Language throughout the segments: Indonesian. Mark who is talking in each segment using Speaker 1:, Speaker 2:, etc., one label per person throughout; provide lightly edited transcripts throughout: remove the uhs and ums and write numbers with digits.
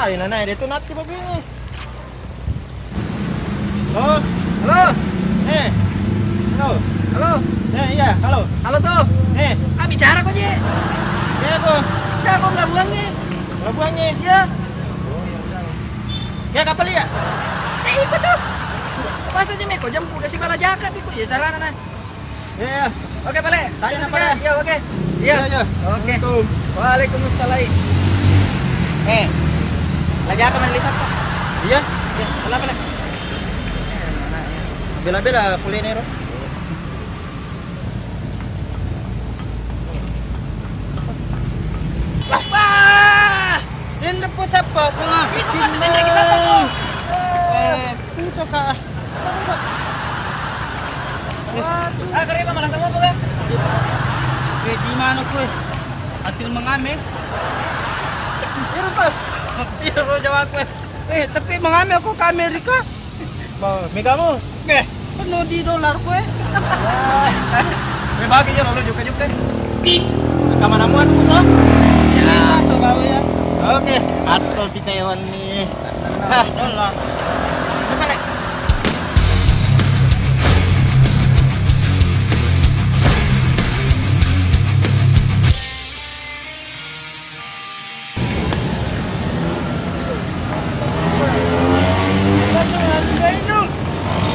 Speaker 1: Ay, nanay, dito natin babini. Halo?
Speaker 2: Halo?
Speaker 1: Halo?
Speaker 2: Halo?
Speaker 1: Iya, halo?
Speaker 2: Halo tuh? Kak bicara kok, Ji?
Speaker 1: Ya aku.
Speaker 2: Ya, aku pelabuhannya.
Speaker 1: Pelabuhannya?
Speaker 2: Iya.
Speaker 1: Ya, kapal ya?
Speaker 2: Ikut tuh. Masa aja Meko jam kasih bala jaket itu ya sarana nah.
Speaker 1: Iya.
Speaker 2: Oke, Pale.
Speaker 1: Tanya apa ya?
Speaker 2: Iya, oke. Iya. Oke. Waalaikumsalam. Lah jaket mana lihat, Pak?
Speaker 1: Iya?
Speaker 2: Iya, Pale.
Speaker 1: Bela-bela kuliner.
Speaker 2: Wah!
Speaker 3: Hindi po sa po ko nga.
Speaker 2: Iko ka din lagi sa ko.
Speaker 3: Puso ka.
Speaker 2: Kare malah sama po ka?
Speaker 3: Di mano ko eh. Hasil mangami.
Speaker 1: Iya, pas.
Speaker 3: Iya ko jawab ko. Tapi mangami ako ka Amerika.
Speaker 1: Mega mo.
Speaker 3: Ano di dolar ko eh.
Speaker 1: May bagay yan, lolo, juga. Kamanamuan mo to?
Speaker 3: Ya, so gawe ya.
Speaker 1: Oke, asal si Taiwan nih.
Speaker 3: Dolar.
Speaker 1: Balik.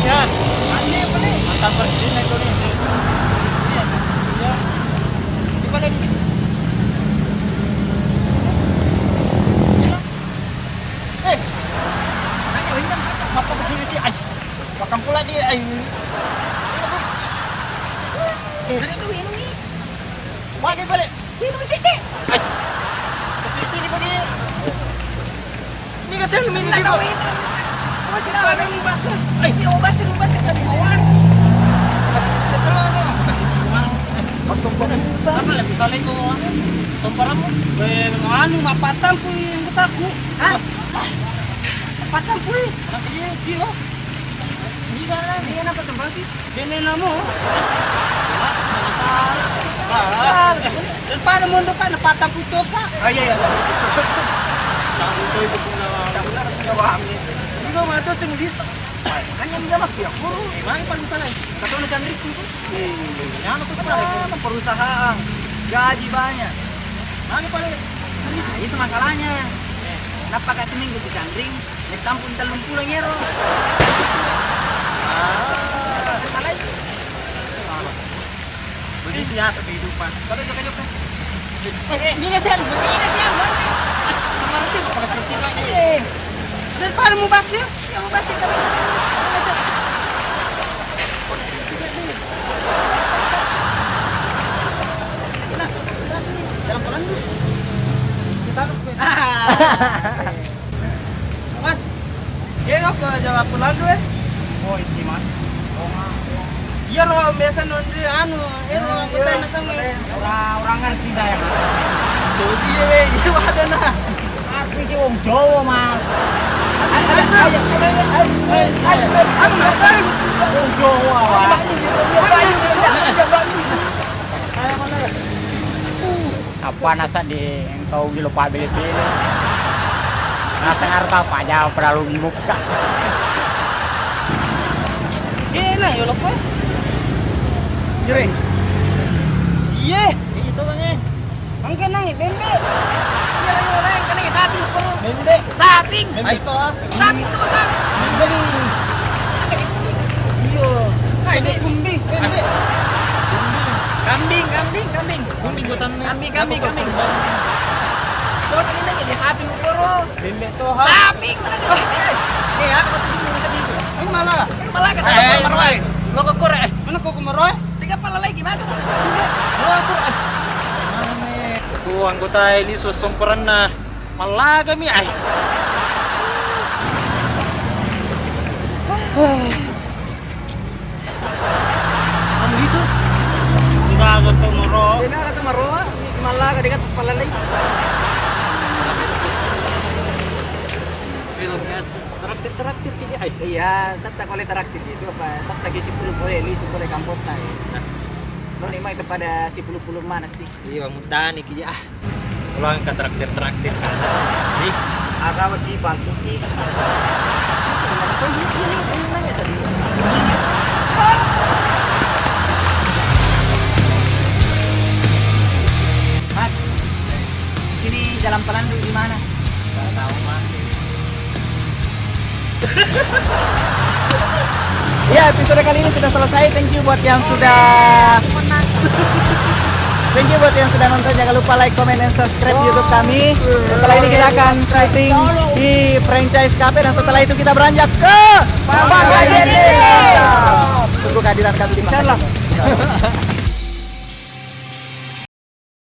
Speaker 1: Ya,
Speaker 3: Ani beli.
Speaker 1: mantap presiden itu nih. Ya. Dibalik. Apa kesini sih? Ay, makan pula dia. Ay.
Speaker 2: Dari itu ini.
Speaker 1: Balik balik.
Speaker 2: Ini sini.
Speaker 1: Ay. Kesini pa dia. Ini kasi ang minit
Speaker 2: Ini
Speaker 1: ko.
Speaker 2: tahu itu. Kau sih nak ada ubah. Ini ubah sih dari bawah.
Speaker 1: Pasok pa ng pusa.
Speaker 3: Sama lagi salay ko ano. Sompara mo. Ano mapatang ko yung utak ko.
Speaker 2: Ha?
Speaker 3: Patang ko eh. Di oh. Hindi ka na, hindi ka na patambagi. Hindi na mo. Dan paano mo ka? Napatang ko ito ka.
Speaker 1: Ay, ay, ay.
Speaker 3: Sabi ko ito kung
Speaker 1: Hindi ko mato sing dis.
Speaker 2: Hanya menjamak ya.
Speaker 1: Mari paling sana.
Speaker 2: Katulad kan Rico tuh.
Speaker 1: Ano ko pa?
Speaker 2: Perusahaan. Gaji banyak.
Speaker 1: Mari paling.
Speaker 2: Nah, itu masalahnya. Kenapa kak seminggu si Chandring ditampung 30 ngero. Salah itu.
Speaker 1: Begitu ya kehidupan. Kalau jok-jok.
Speaker 2: Ini kasihan.
Speaker 1: Mengerti kok pakai seperti ini.
Speaker 3: Dan paano mo ba siya?
Speaker 2: Yang masih tapi.
Speaker 1: Jalan pelan dulu. Kita
Speaker 3: Mas, kaya ako jawab pulang dulu eh.
Speaker 1: Oh, ini Mas.
Speaker 3: Iya loh, biasa nanti anu, betay na kami.
Speaker 1: Orang-orangan sih saya.
Speaker 3: Studi eh, ada na.
Speaker 1: Aku ini wong Jawa, Mas.
Speaker 3: Ano na kayo?
Speaker 1: Wong Jawa, Pak. Apa nasa di engkau gilo pabili-pili. Nasa harta apa aja perlu muka.
Speaker 3: Eh, lah yun ko.
Speaker 2: Jure.
Speaker 3: Iya,
Speaker 1: Itu bang eh.
Speaker 3: ang kanang bembe.
Speaker 2: Iya lah yang lain karena sapi perlu.
Speaker 3: Bembe.
Speaker 2: Saping.
Speaker 3: Bembe to ah.
Speaker 2: Sapi itu sapi.
Speaker 3: Bembe ni. Iyo.
Speaker 2: Nah, ini
Speaker 3: Bumbi, bembe.
Speaker 2: kambing.
Speaker 1: Kambing hutan.
Speaker 2: Kambing. So kan ini dia sapi perlu.
Speaker 3: Bembe to ha.
Speaker 2: Saping mana tuh? Nih, aku tuh bisa gitu.
Speaker 3: Ay malah.
Speaker 2: Malah kata aku marwai.
Speaker 1: Lo ke kore.
Speaker 3: Ano ko kumaroy?
Speaker 2: Tiga pala lagi gimana?
Speaker 1: Tuh anggota ini sosomperan na malah kami ay.
Speaker 3: Ang liso. Enggak ako kumaro.
Speaker 2: Dia kata marwa, malah kata pala lagi.
Speaker 3: Pero guys, traktir kini ay.
Speaker 2: Iya, tetap oleh traktir gitu apa? Tetap lagi 10 boleh li supaya kampot tay. Lo nih mah kepada 10 mana sih?
Speaker 1: Iya, mudah nih kaya ah. Ulang ke traktir kan. Nih,
Speaker 3: Araw di Bantukis. Nanya saja.
Speaker 2: Mas, sini jalan pelandu di mana?
Speaker 3: Nggak tahu mas.
Speaker 2: Ya, episode kali ini sudah selesai. Thank you buat yang sudah Thank you buat yang sudah nonton. Jangan lupa like, comment, dan subscribe YouTube kami. Setelah ini kita akan syuting di franchise cafe dan setelah itu kita beranjak ke Bangka Belitung. Tunggu kehadiran kami di Bangka Belitung.